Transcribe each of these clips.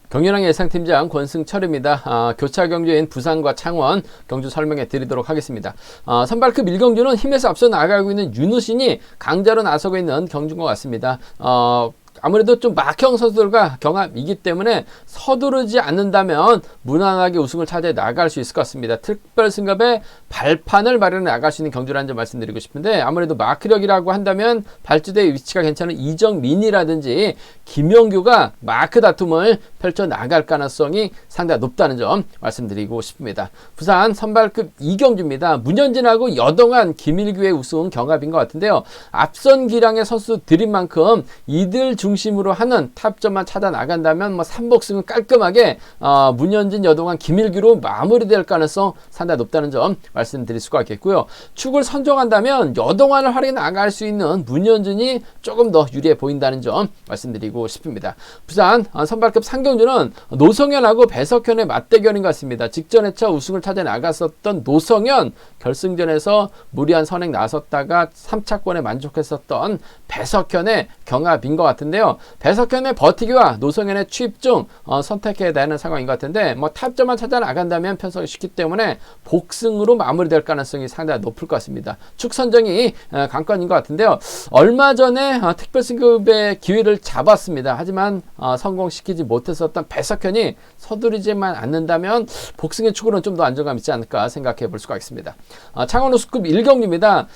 경륜왕 예상팀장 권승철입니다. 교차 경주인 부산과 창원 경주 설명해 드리도록 하겠습니다. 선발급 1경주는 힘에서 앞서 나가고 있는 윤우신이 강자로 나서고 있는 경주인 것 같습니다. 아무래도 좀 막형 선수들과 경합이기 때문에 서두르지 않는다면 무난하게 우승을 차지해 나갈 수 있을 것 같습니다. 특별 승급의 발판을 마련해 나갈 수 있는 경주라는 점 말씀드리고 싶은데, 아무래도 마크력이라고 한다면 발주대의 위치가 괜찮은 이정민이라든지 김영규가 마크 다툼을 펼쳐 나갈 가능성이 상당히 높다는 점 말씀드리고 싶습니다. 부산 선발급 2경주입니다. 문현진하고 여동안 김일규의 우승 경합인 것 같은데요. 앞선 기량의 선수들인 만큼 이들 중심으로 하는 탑점만 찾아 나간다면 3복승은 깔끔하게 문현진, 여동안, 김일규로 마무리될 가능성 상당히 높다는 점 말씀드릴 수가 있겠고요. 축을 선정한다면 여동안을 활용해 나갈 수 있는 문현진이 조금 더 유리해 보인다는 점 말씀드리고 싶습니다. 부산 선발급 3경주는 노성현하고 배석현의 맞대결인 것 같습니다. 직전에 우승을 찾아 나갔었던 노성현, 결승전에서 무리한 선행 나섰다가 3차권에 만족했었던 배석현의 경합인 것 같은데요. 배석현의 버티기와 노성현의 취입 중 선택해야 되는 상황인 것 같은데, 탑점만 찾아 나간다면 편성이 쉽기 때문에 복승으로 마무리될 가능성이 상당히 높을 것 같습니다. 축 선정이 관건인 것 같은데요. 얼마 전에 특별 승급의 기회를 잡았습니다. 하지만 성공시키지 못했었던 배석현이 서두르지만 않는다면 복승의 축으로는 좀 더 안정감 있지 않을까 생각해 볼 수가 있습니다. 창원 우수급 1경주입니다.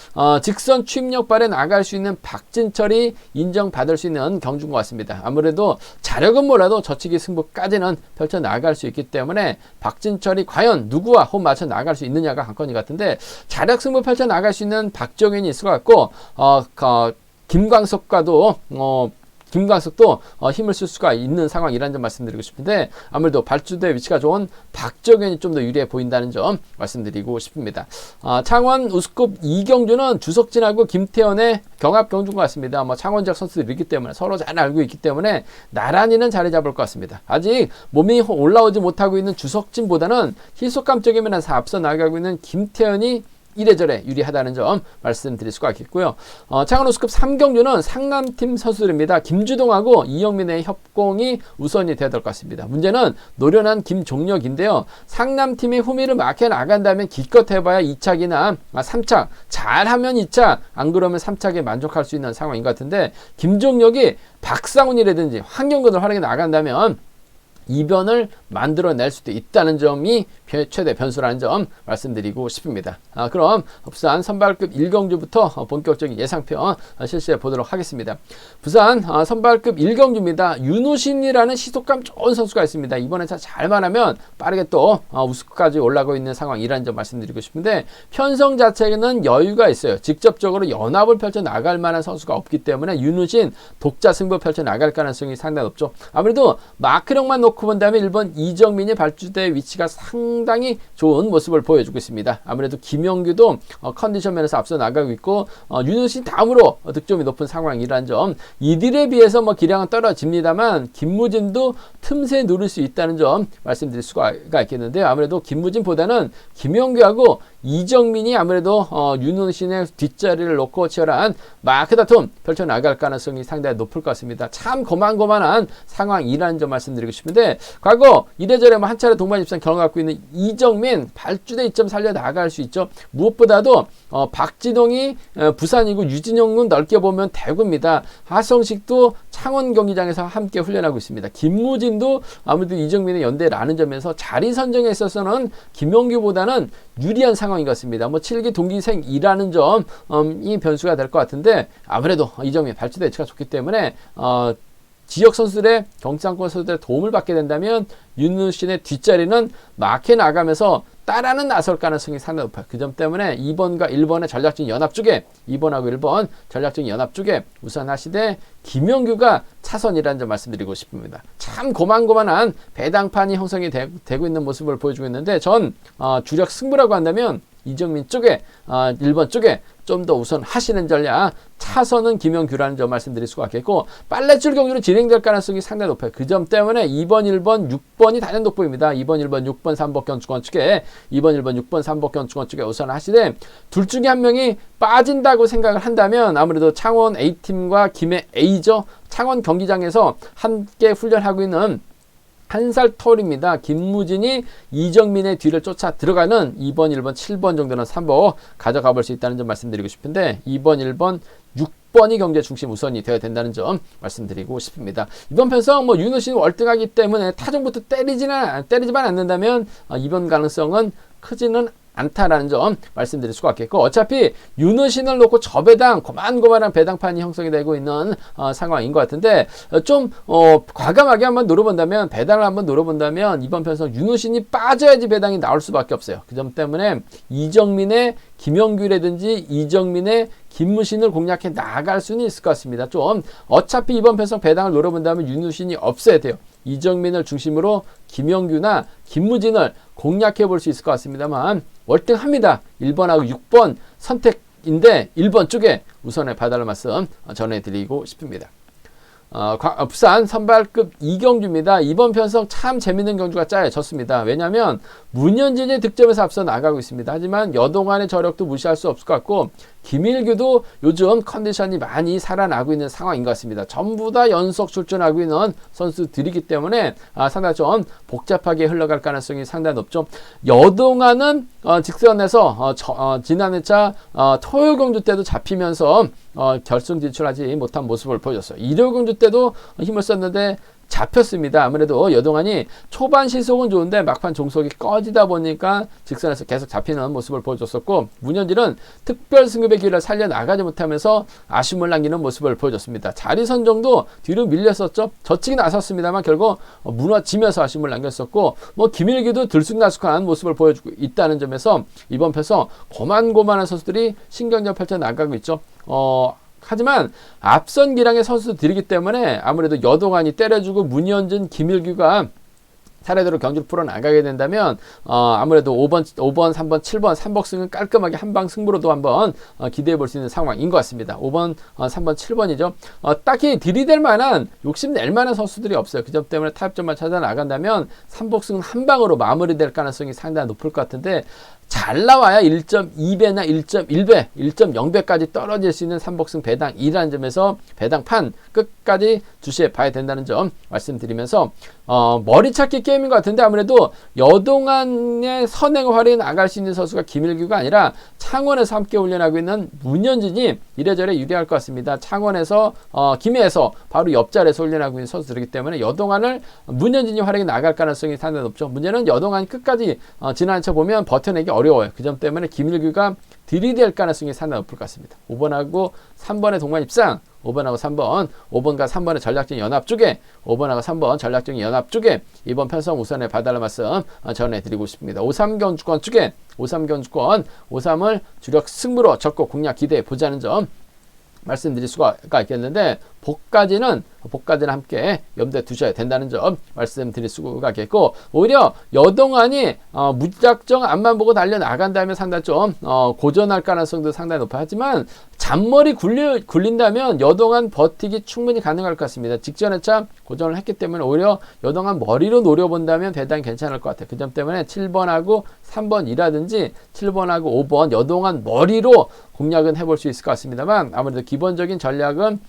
직선 취입력 발에 나갈 수 있는 박진철이 인정받을 수 있는 경주인 것 같습니다. 아무래도 자력은 몰라도 저치기 승부까지는 펼쳐 나갈 수 있기 때문에 박진철이 과연 누구와 호흡 맞춰 나갈 수 있느냐가 관건이 같은데, 자력 승부 펼쳐 나갈 수 있는 박정현이 있을 것 같고, 김광석도 힘을 쓸 수가 있는 상황이라는 점 말씀드리고 싶은데, 아무래도 발주대 위치가 좋은 박정현이 좀 더 유리해 보인다는 점 말씀드리고 싶습니다. 창원 우수급 2경주는 주석진하고 김태현의 경합 경주인 것 같습니다. 창원 지역 선수들이기 때문에 서로 잘 알고 있기 때문에 나란히는 자리 잡을 것 같습니다. 아직 몸이 올라오지 못하고 있는 주석진보다는 희속감적인 면에서 앞서 나가고 있는 김태현이 이래저래 유리하다는 점 말씀드릴 수가 있겠고요. 창원 우수급 3경주는 상남팀 선수들입니다. 김주동하고 이영민의 협공이 우선이 되어야 될 것 같습니다. 문제는 노련한 김종혁인데요. 상남팀이 후미를 막혀 나간다면 기껏 해봐야 2착이나 3착, 잘하면 2착, 안 그러면 3착에 만족할 수 있는 상황인 것 같은데, 김종혁이 박상훈이라든지 황경근을 활용해 나간다면 이변을 만들어낼 수도 있다는 점이 최대 변수라는 점 말씀드리고 싶습니다. 그럼 부산 선발급 1경주부터 본격적인 예상편 실시해 보도록 하겠습니다. 부산 선발급 1경주입니다. 윤우신이라는 시속감 좋은 선수가 있습니다. 이번에 잘만 하면 빠르게 또 우승까지 올라가고 있는 상황이라는 점 말씀드리고 싶은데, 편성 자체는 여유가 있어요. 직접적으로 연합을 펼쳐 나갈 만한 선수가 없기 때문에 윤우신 독자 승부 펼쳐 나갈 가능성이 상당히 높죠. 아무래도 마크력만 놓고 본다면 1번 이정민이 발주대 위치가 상당히 좋은 모습을 보여주고 있습니다. 아무래도 김영규도 컨디션 면에서 앞서 나가고 있고, 윤우신 다음으로 득점이 높은 상황이라는 점, 이들에 비해서 기량은 떨어집니다만 김무진도 틈새 누릴 수 있다는 점 말씀드릴 수가 있겠는데요. 아무래도 김무진보다는 김영규하고 이정민이 아무래도 윤우신의 뒷자리를 놓고 치열한 마크 다툼 펼쳐 나갈 가능성이 상당히 높을 것 같습니다. 참 고만고만한 상황이라는 점 말씀드리고 싶은데, 과거 이래저래 한 차례 동반 입상 경험을 갖고 있는 이정민 발주대 2점 살려 나갈 수 있죠. 무엇보다도 박진홍이 부산이고 유진용은 넓게 보면 대구입니다. 하성식도 창원 경기장에서 함께 훈련하고 있습니다. 김무진도 아무래도 이정민의 연대라는 점에서 자리 선정에 있어서는 김용규보다는 유리한 상황인 것 같습니다. 7기 동기생이라는 점이 변수가 될 것 같은데, 아무래도 이정민 발주대 위치가 좋기 때문에 지역 선수들의 경상권 선수들의 도움을 받게 된다면 윤우신의 뒷자리는 막혀 나가면서 따라는 나설 가능성이 상당히 높아요. 그 점 때문에 2번과 1번의 전략적인 연합 쪽에, 2번하고 1번 전략적인 연합 쪽에 우선하시되 김영규가 차선이라는 점 말씀드리고 싶습니다. 참 고만고만한 배당판이 형성이 되고 있는 모습을 보여주고 있는데, 전 주력 승부라고 한다면 이정민 쪽에 1번 쪽에 좀 더 우선 하시는 전략, 차선은 김영규라는 점 말씀드릴 수가 있겠고, 빨래줄 경주로 진행될 가능성이 상당히 높아요. 그 점 때문에 2번, 1번, 6번이 단연 돋보입니다. 2번, 1번, 6번, 3복경 주권 측에 2번, 1번, 6번, 3복경 주권 측에 우선 하시되, 둘 중에 한 명이 빠진다고 생각을 한다면 아무래도 창원 A팀과 김해 A죠. 창원 경기장에서 함께 훈련하고 있는 한 살 터울입니다. 김무진이 이정민의 뒤를 쫓아 들어가는 2번, 1번, 7번 정도는 3번 가져가 볼 수 있다는 점 말씀드리고 싶은데 2번, 1번, 6번이 경제 중심 우선이 되어야 된다는 점 말씀드리고 싶습니다. 이번 편성 윤호 씨는 월등하기 때문에 타점부터 때리지만 않는다면 이번 가능성은 크지는 않다라는 점 말씀드릴 수가 있겠고, 어차피 유너신을 놓고 저 배당 고만고만한 배당판이 형성이 되고 있는 상황인 것 같은데, 좀 과감하게 한번 노려본다면, 배당을 한번 노려본다면 이번 편성 유너신이 빠져야지 배당이 나올 수밖에 없어요. 그 점 때문에 이정민의 김영규라든지 이정민의 김무신을 공략해 나갈 수는 있을 것 같습니다. 좀 어차피 이번 편성 배당을 노려본다면 윤우신이 없어야 돼요. 이정민을 중심으로 김영규나 김무진을 공략해 볼 수 있을 것 같습니다만 월등합니다. 1번하고 6번 선택인데 1번 쪽에 우선의 봐달라는 말씀 전해드리고 싶습니다. 부산 선발급 이경주입니다. 이번 편성 참 재밌는 경주가 짜여졌습니다. 왜냐하면 문현진이 득점에서 앞서 나가고 있습니다. 하지만 여동안의 저력도 무시할 수 없을 것 같고, 김일규도 요즘 컨디션이 많이 살아나고 있는 상황인 것 같습니다. 전부 다 연속 출전하고 있는 선수들이기 때문에 상당히 좀 복잡하게 흘러갈 가능성이 상당히 높죠. 여동안은 직선에서 지난 회차 토요경주 때도 잡히면서 결승 진출하지 못한 모습을 보여줬어요. 일요경주 때도 힘을 썼는데 잡혔습니다. 아무래도 여동안이 초반 시속은 좋은데 막판 종속이 꺼지다 보니까 직선에서 계속 잡히는 모습을 보여줬었고, 문현진은 특별 승급의 기회를 살려나가지 못하면서 아쉬움을 남기는 모습을 보여줬습니다. 자리 선정도 뒤로 밀렸었죠. 젖히기 나섰습니다만 결국 무너지면서 아쉬움을 남겼었고, 김일기도 들쑥날쑥한 모습을 보여주고 있다는 점에서 이번 편성 고만고만한 선수들이 신경전 펼쳐나가고 있죠. 하지만 앞선 기량의 선수들이기 때문에 아무래도 여동안이 때려주고 문현진, 김일규가 차례대로 경주를 풀어나가게 된다면 아무래도 5번, 3번, 7번 3복승은 깔끔하게 한방 승부로도 한번 기대해 볼 수 있는 상황인 것 같습니다. 5번, 3번, 7번이죠. 딱히 들이댈 만한, 욕심낼 만한 선수들이 없어요. 그 점 때문에 타협점만 찾아 나간다면 3복승은 한방으로 마무리될 가능성이 상당히 높을 것 같은데, 잘 나와야 1.2배나 1.1배, 1.0배까지 떨어질 수 있는 3복승 배당이라는 점에서 배당판 끝까지 주시해 봐야 된다는 점 말씀드리면서 머리찾기 게임인 것 같은데, 아무래도 여동안의 선행 활약에 나갈 수 있는 선수가 김일규가 아니라 창원에서 함께 훈련하고 있는 문현진이 이래저래 유리할 것 같습니다. 창원에서 김해에서 바로 옆자리에서 훈련하고 있는 선수들이기 때문에 여동안을 문현진이 활약에 나갈 가능성이 상당히 높죠. 문제는 여동안이 끝까지 지난 차 보면 버텨내기 어려워요. 그 점 때문에 김일규가 들이댈 가능성이 상당히 높을 것 같습니다. 5번하고 3번의 동반 입상, 5번하고 3번, 5번과 3번의 전략적인 연합 쪽에, 5번하고 3번 전략적인 연합 쪽에 이번 편성 우선에 봐달라는 말씀 전해드리고 싶습니다. 53경주권 쪽에, 53경주권, 53을 주력 승부로 적고 공략 기대해 보자는 점 말씀드릴 수가 있겠는데, 복까지는 함께 염두에 두셔야 된다는 점 말씀드릴 수가 있겠고, 오히려 여동안이 무작정 앞만 보고 달려나간다면 상당히 좀 고전할 가능성도 상당히 높아요. 하지만 잔머리 굴린다면 여동안 버티기 충분히 가능할 것 같습니다. 직전에 참 고전을 했기 때문에 오히려 여동안 머리로 노려본다면 배당이 괜찮을 것 같아요. 그 점 때문에 7번하고 3번이라든지 7번하고 5번 여동안 머리로 공략은 해볼 수 있을 것 같습니다만, 아무래도 기본적인 전략은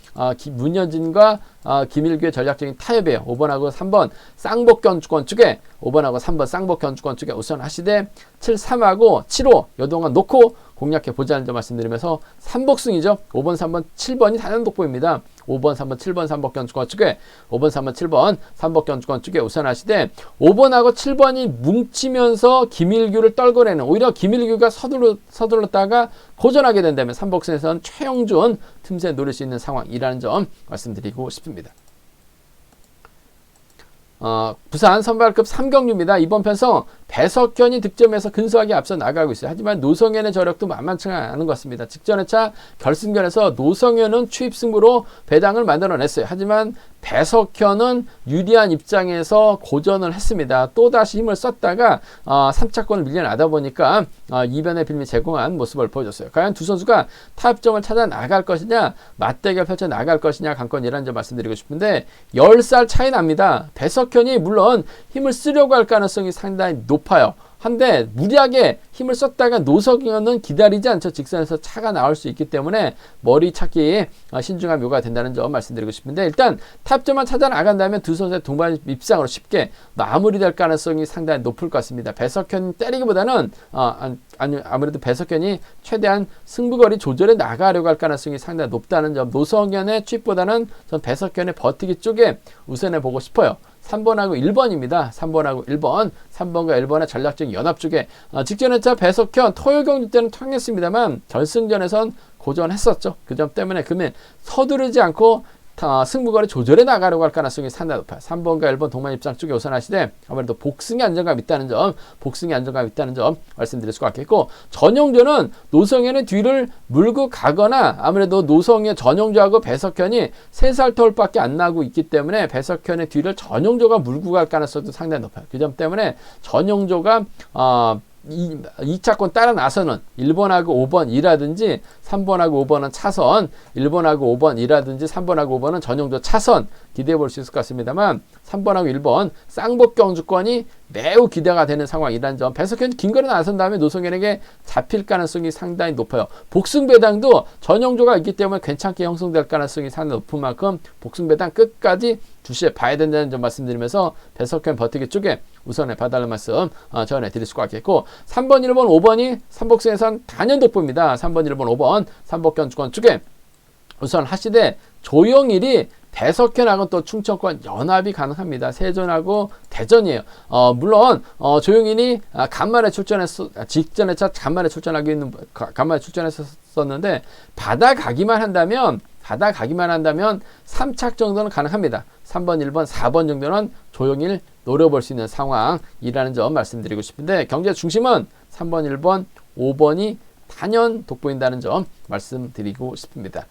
문현진과 김일규의 전략적인 타협이에요. 5번하고 3번 쌍복견주권 쪽에, 5번하고 3번 쌍복견주권 쪽에 우선 하시되 7, 3하고 7호 여동안 놓고 공략해 보자는 점 말씀드리면서 3복승이죠. 5번, 3번, 7번이 단독보입니다. 5번, 3번, 7번 3복견주권 쪽에, 5번, 3번, 7번 3복견주권 쪽에 우선 하시되 5번하고 7번이 뭉치면서 김일규를 떨궈내는, 오히려 김일규가 서둘렀다가 고전하게 된다면 3복승에서는 최영준 틈새 노릴 수 있는 상황이라는 점 말씀드리고 싶습니다. 부산 선발급 3경주입니다. 이번 편성 배석현이 득점에서 근소하게 앞서 나가고 있어요. 하지만 노성현의 저력도 만만치 않은 것 같습니다. 직전회차 결승전에서 노성현은 추입 승부로 배당을 만들어냈어요. 하지만 배석현은 유리한 입장에서 고전을 했습니다. 또다시 힘을 썼다가 3차권을 밀려나다 보니까 이변의 빌미 제공한 모습을 보여줬어요. 과연 두 선수가 타협점을 찾아 나갈 것이냐, 맞대결 펼쳐 나갈 것이냐 관건이라는 점 말씀드리고 싶은데, 10살 차이 납니다. 배석현이 물론 힘을 쓰려고 할 가능성이 상당히 높아요. 한데 무리하게 힘을 썼다가 노석현은 기다리지 않죠. 직선에서 차가 나올 수 있기 때문에 머리 찾기 신중한 묘가 된다는 점 말씀드리고 싶은데, 일단 탑점만 찾아 나간다면 두 선수의 동반 입상으로 쉽게 마무리될 가능성이 상당히 높을 것 같습니다. 배석현 때리기보다는 아무래도 배석현이 최대한 승부거리 조절해 나가려고 할 가능성이 상당히 높다는 점, 노석현의 취입보다는 전 배석현의 버티기 쪽에 우선해 보고 싶어요. 3번하고 1번입니다. 3번하고 1번, 3번과 1번의 전략적인 연합 쪽에 직전회차 배석현 토요일 경기 때는 통했습니다만 결승전에선 고전했었죠. 그 점 때문에 그러면 서두르지 않고 승부거리 조절해 나가려고 할 가능성이 상당히 높아요. 3번과 1번 동반 입장 쪽에 우선하시되 아무래도 복승의 안정감 있다는 점, 말씀드릴 수가 있겠고, 전용조는 노성현의 뒤를 물고 가거나 아무래도 노성현 전용조하고 배석현이 3살 터울밖에 안 나고 있기 때문에 배석현의 뒤를 전용조가 물고 갈 가능성도 상당히 높아요. 그 점 때문에 전용조가 2차권 따라 나서는 1번하고 5번이라든지 3번하고 5번은 차선, 1번하고 5번이라든지 3번하고 5번은 전용조 차선 기대해 볼 수 있을 것 같습니다만, 3번하고 1번 쌍복 경주권이 매우 기대가 되는 상황이라는 점, 배석현이 긴 거리 나선 다음에 노성현에게 잡힐 가능성이 상당히 높아요. 복승배당도 전용조가 있기 때문에 괜찮게 형성될 가능성이 상당히 높은 만큼 복승배당 끝까지 주시해 봐야 된다는 점 말씀드리면서 배석현 버티기 쪽에 우선에 봐달라는 말씀 전해드릴 수가 있겠고, 3번, 1번, 5번이 삼복승에선 단연 돋보입니다. 3번, 1번, 5번 삼복경주권 쪽에 우선 하시되 조용일이 배석현하고 또 충청권 연합이 가능합니다. 세전하고 대전이에요. 물론 조용인이 간만에 직전에 간만에 출전했었는데 받아가기만 한다면 3착 정도는 가능합니다. 3번, 1번, 4번 정도는 조용일 노려볼 수 있는 상황이라는 점 말씀드리고 싶은데, 경제 중심은 3번, 1번, 5번이 단연 돋보인다는 점 말씀드리고 싶습니다.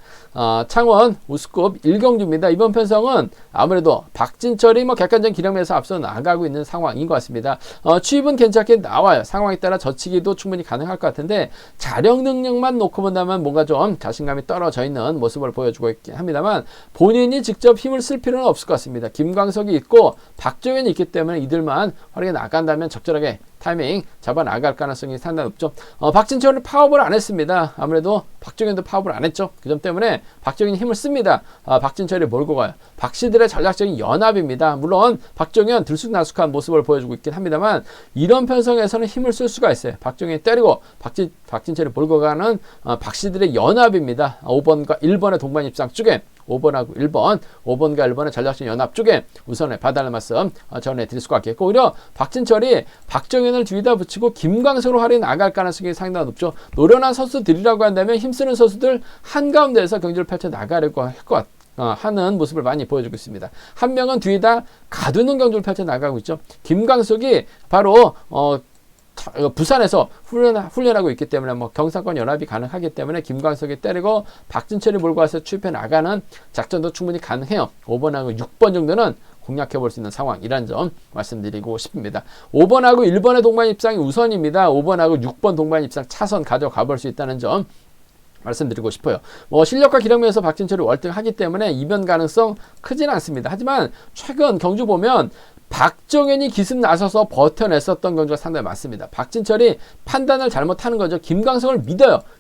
창원 우스컵 1경주입니다. 이번 편성은 아무래도 박진철이 객관적 기량에서 앞서 나가고 있는 상황인 것 같습니다. 취입은 괜찮게 나와요. 상황에 따라 젖히기도 충분히 가능할 것 같은데, 자력 능력만 놓고 본다면 뭔가 좀 자신감이 떨어져 있는 모습을 보여주고 있긴 합니다만, 본인이 직접 힘을 쓸 필요는 없을 것 같습니다. 김광석이 있고 박정현이 있기 때문에 이들만 활약해 나간다면 적절하게 타이밍 잡아 나갈 가능성이 상당히 높죠. 박진철은 파업을 안 했습니다. 아무래도 박정현도 파업을 안 했죠. 그 점 때문에 박정현이 힘을 씁니다. 박진철이 몰고 가요. 박씨들의 전략적인 연합입니다. 물론 박정현 들쑥날쑥한 모습을 보여주고 있긴 합니다만, 이런 편성에서는 힘을 쓸 수가 있어요. 박정현이 때리고 박진철이 몰고 가는 박씨들의 연합입니다. 5번과 1번의 동반 입장 쪽에 5번하고 1번, 5번과 1번의 전략적 연합 쪽에 우선에 봐달라는 말씀 전해드릴 수가 있겠고, 오히려 박진철이 박정현을 뒤에다 붙이고 김광석으로 활용해 나갈 가능성이 상당히 높죠. 노련한 선수들이라고 한다면 힘쓰는 선수들 한가운데에서 경기를 펼쳐 나가려고 할 것 하는 모습을 많이 보여주고 있습니다. 한 명은 뒤에다 가두는 경기를 펼쳐 나가고 있죠. 김광석이 바로 부산에서 훈련하고 있기 때문에 경상권 연합이 가능하기 때문에 김광석이 때리고 박진철이 몰고 와서 추입해 나가는 작전도 충분히 가능해요. 5번하고 6번 정도는 공략해 볼 수 있는 상황이라는 점 말씀드리고 싶습니다. 5번하고 1번의 동반 입상이 우선입니다. 5번하고 6번 동반 입상 차선 가져가 볼 수 있다는 점 말씀드리고 싶어요. 실력과 기량면에서 박진철이 월등하기 때문에 이변 가능성 크진 않습니다. 하지만 최근 경주 보면 박정현이 기습 나서서 버텨냈었던 경주가 상당히 많습니다. 박진철이 판단을 잘못하는 거죠. 김광석을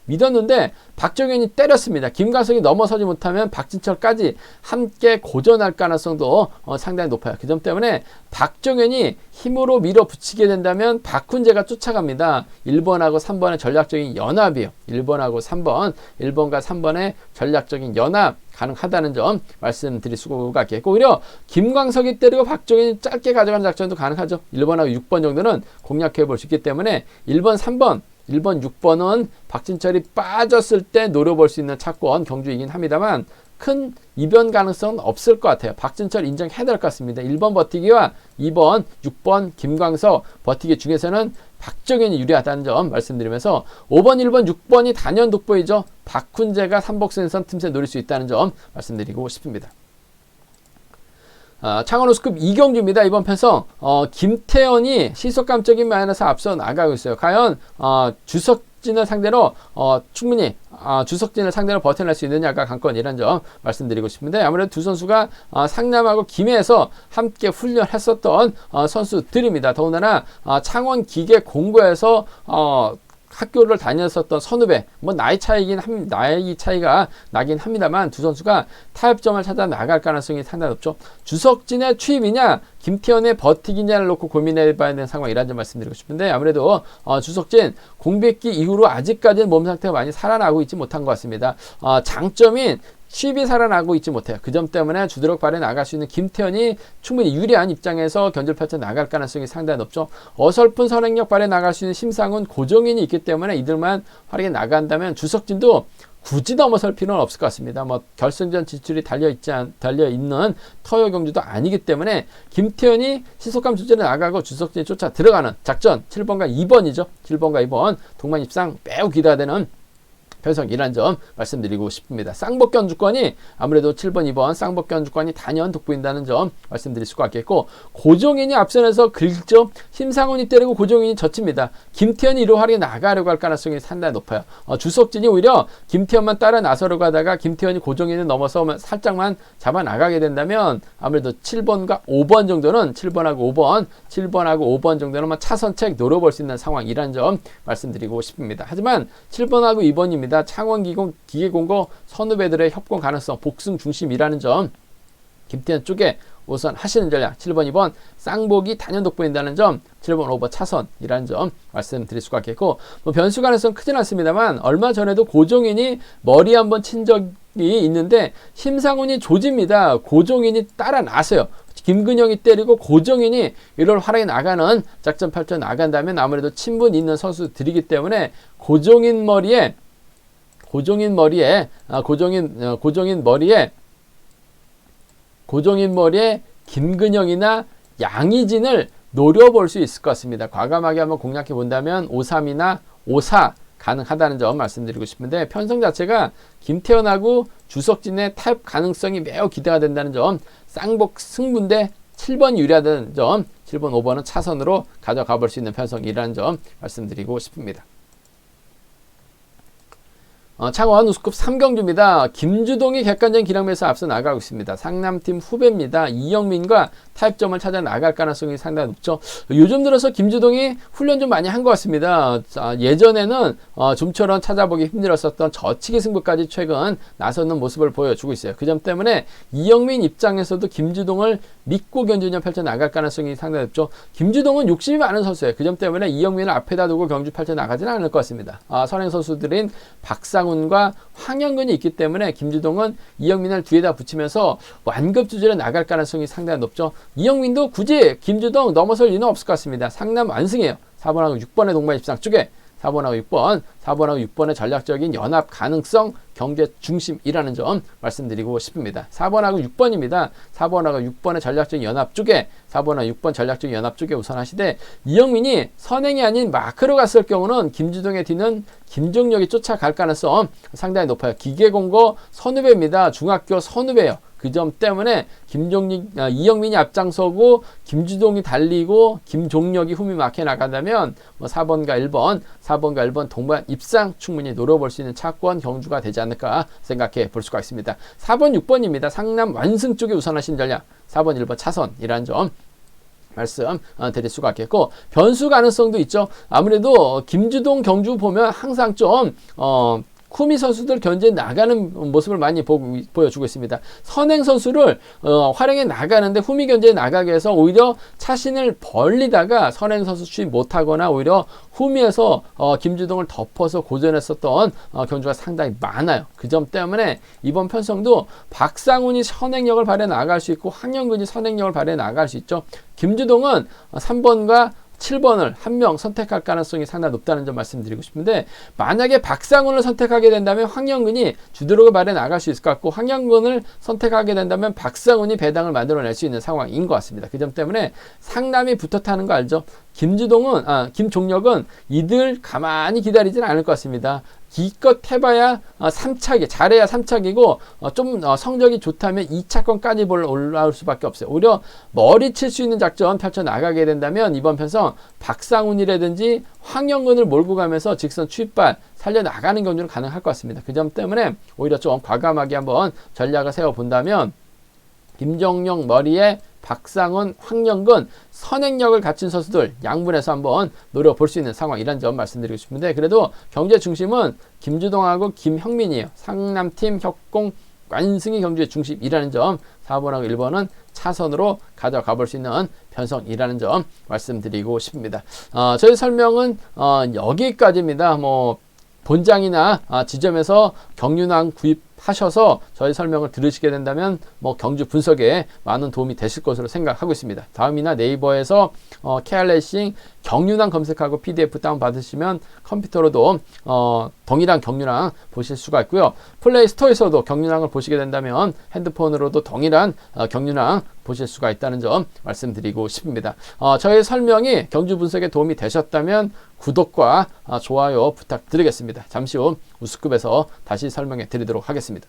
믿었는데 박정현이 때렸습니다. 김광석이 넘어서지 못하면 박진철까지 함께 고전할 가능성도 상당히 높아요. 그 점 때문에 박정현이 힘으로 밀어붙이게 된다면 박훈재가 쫓아갑니다. 1번하고 3번의 전략적인 연합이에요. 1번하고 3번, 1번과 3번의 전략적인 연합 가능하다는 점 말씀드릴 수가 있겠고, 오히려 김광석이 때리고 박정현이 짧게 가져가는 작전도 가능하죠. 1번하고 6번 정도는 공략해 볼 수 있기 때문에 1번, 3번, 1번, 6번은 박진철이 빠졌을 때 노려볼 수 있는 차권 경주이긴 합니다만 큰 이변 가능성은 없을 것 같아요. 박진철 인정해야 될 것 같습니다. 1번 버티기와 2번, 6번 김광석 버티기 중에서는 박정현이 유리하다는 점 말씀드리면서 5번, 1번, 6번이 단연 돋보이죠. 박훈재가 삼복승선 틈새 노릴 수 있다는 점 말씀드리고 싶습니다. 창원 우스컵 2경주입니다. 이번 편성 김태현이 시속 감적인 면에서 앞서 나가고 있어요. 과연 주석진을 상대로 충분히 주석진을 상대로 버텨낼 수 있느냐가 관건이라는 점 말씀드리고 싶은데, 아무래도 두 선수가 상남하고 김해에서 함께 훈련했었던 선수들입니다. 더군다나 창원 기계공고에서 학교를 다녔었던 선후배, 나이 차이가 나긴 합니다만 두 선수가 타협점을 찾아 나갈 가능성이 상당히 높죠. 주석진의 취임이냐, 김태현의 버티기냐를 놓고 고민해 봐야 되는 상황이라는 점 말씀드리고 싶은데, 아무래도 주석진 공백기 이후로 아직까지는 몸 상태가 많이 살아나고 있지 못한 것 같습니다. 장점인 취입이 살아나고 있지 못해요. 그 점 때문에 주드럭 발에 나갈 수 있는 김태현이 충분히 유리한 입장에서 견제를 펼쳐 나갈 가능성이 상당히 높죠. 어설픈 선행력 발에 나갈 수 있는 심상훈, 고정인이 있기 때문에 이들만 활약에 나간다면 주석진도 굳이 넘어설 필요는 없을 것 같습니다. 결승전 진출이 달려있는 터여 경주도 아니기 때문에 김태현이 시속감 조절에 나가고 주석진이 쫓아 들어가는 작전 7번과 2번이죠. 7번과 2번 동반 입상 매우 기대가 되는 편성이라는 점 말씀드리고 싶습니다. 쌍복견주권이 아무래도 7번, 2번 쌍복견주권이 단연 돋보인다는 점 말씀드릴 수가 있겠고, 고종인이 앞선에서 긁죠. 심상훈이 때리고 고종인이 젖힙니다. 김태현이 이로 활약에 나가려고 할 가능성이 상당히 높아요. 주석진이 오히려 김태현만 따라 나서려고 하다가 김태현이 고종인을 넘어서 살짝만 잡아 나가게 된다면 아무래도 7번과 5번 정도는 7번하고 5번 정도는 차선책 노려볼 수 있는 상황이라는 점 말씀드리고 싶습니다. 하지만 7번하고 2번입니다. 창원 기계공고 선후배들의 협공 가능성 복승 중심이라는 점, 김태현 쪽에 우선 하시는 전략 7번, 2번 쌍복이 단연 돋보인다는 점, 7번, 5번 차선이라는 점 말씀드릴 수가 있겠고, 변수 가능성 크진 않습니다만 얼마 전에도 고종인이 머리 한번 친 적이 있는데 심상훈이 조집니다. 고종인이 따라 나서요. 김근영이 때리고 고정인이 이걸 활약에 나가는 작전 펼쳐 나간다면 아무래도 친분 있는 선수들이기 때문에 고정인 머리에 김근영이나 양희진을 노려볼 수 있을 것 같습니다. 과감하게 한번 공략해 본다면 5-3이나 5-4 가능하다는 점 말씀드리고 싶은데, 편성 자체가 김태현하고 주석진의 타협 가능성이 매우 기대가 된다는 점, 쌍복 승부인데 7번이 유리하다는 점, 7번, 5번은 차선으로 가져가 볼 수 있는 편성이라는 점 말씀드리고 싶습니다. 창원 우스컵 3경주입니다. 김주동이 객관적인 기량에서 앞서 나가고 있습니다. 상남팀 후배입니다. 이영민과 타협점을 찾아 나갈 가능성이 상당히 높죠. 요즘 들어서 김주동이 훈련 좀 많이 한 것 같습니다. 예전에는 좀처럼 찾아보기 힘들었었던 저치기 승부까지 최근 나서는 모습을 보여주고 있어요. 그 점 때문에 이영민 입장에서도 김주동을 믿고 견주전 펼쳐 나갈 가능성이 상당히 높죠. 김주동은 욕심이 많은 선수예요. 그 점 때문에 이영민을 앞에다 두고 경주 펼쳐 나가지는 않을 것 같습니다. 선행 선수들인 박상훈과 황영근이 있기 때문에 김주동은 이영민을 뒤에다 붙이면서 완급 주제로 나갈 가능성이 상당히 높죠. 이영민도 굳이 김주동 넘어설 이유는 없을 것 같습니다. 상남 완승이에요. 4번하고 6번의 동반 입상 쪽에 4번하고 6번의 전략적인 연합 가능성 경제 중심이라는 점 말씀드리고 싶습니다. 4번하고 6번입니다. 4번하고 6번의 전략적인 연합 쪽에 4번하고 6번 전략적인 연합 쪽에 우선하시되, 이영민이 선행이 아닌 마크로 갔을 경우는 김주동의 뒤는 김종력이 쫓아갈 가능성 상당히 높아요. 기계공고 선후배입니다. 중학교 선후배예요. 그 점 때문에 이영민이 앞장서고 김주동이 달리고 김종력이 흠이 막혀 나간다면 4번과 1번 동반 입상 충분히 노려볼 수 있는 차권 경주가 되지 않을까 생각해 볼 수가 있습니다. 4번, 6번입니다. 상남 완승 쪽에 우선하신 전략 4번, 1번 차선이라는 점 말씀 드릴 수가 있겠고, 변수 가능성도 있죠. 아무래도 김주동 경주 보면 항상 좀 쿠미 선수들 견제에 나가는 모습을 많이 보여주고 있습니다. 선행 선수를 활용해 나가는데 후미 견제에 나가게 해서 오히려 차신을 벌리다가 선행 선수 취입 못하거나 오히려 후미에서 김주동을 덮어서 고전했었던 경주가 상당히 많아요. 그 점 때문에 이번 편성도 박상훈이 선행력을 발휘해 나갈 수 있고 황영근이 선행력을 발휘해 나갈 수 있죠. 김주동은 3번과 7번을 한 명 선택할 가능성이 상당히 높다는 점 말씀드리고 싶은데, 만약에 박상훈을 선택하게 된다면 황영근이 주드록을 발휘해 나갈 수 있을 것 같고, 황영근을 선택하게 된다면 박상훈이 배당을 만들어낼 수 있는 상황인 것 같습니다. 그 점 때문에 상남이 붙어 타는 거 알죠? 김주동은 김종혁은 이들 가만히 기다리지는 않을 것 같습니다. 기껏 해봐야 3차기, 잘해야 3차기고 좀 성적이 좋다면 2차권까지 올라올 수밖에 없어요. 오히려 머리칠 수 있는 작전 펼쳐나가게 된다면 이번 편성 박상훈이라든지 황영근을 몰고 가면서 직선 추입발 살려나가는 경주는 가능할 것 같습니다. 그 점 때문에 오히려 좀 과감하게 한번 전략을 세워본다면 김정용 머리에 박상훈, 황영근 선행력을 갖춘 선수들 양분해서 한번 노려볼 수 있는 상황이란 점 말씀드리고 싶은데 그래도 경주의 중심은 김주동하고 김형민이에요. 상남팀 협공 완승이 경주의 중심이라는 점 4번하고 1번은 차선으로 가져가 볼 수 있는 편성이라는 점 말씀드리고 싶습니다. 저희 설명은 여기까지입니다. 본장이나 지점에서 경륜왕 구입하셔서 저희 설명을 들으시게 된다면 경주 분석에 많은 도움이 되실 것으로 생각하고 있습니다. 다음이나 네이버에서 KR레이싱 경륜왕 검색하고 PDF 다운 받으시면 컴퓨터로도 동일한 경륜왕 보실 수가 있고요. 플레이 스토어에서도 경륜왕을 보시게 된다면 핸드폰으로도 동일한 경륜왕 보실 수가 있다는 점 말씀드리고 싶습니다. 저의 설명이 경주 분석에 도움이 되셨다면 구독과 좋아요 부탁드리겠습니다. 잠시 후 우스컵에서 다시 설명해 드리도록 하겠습니다.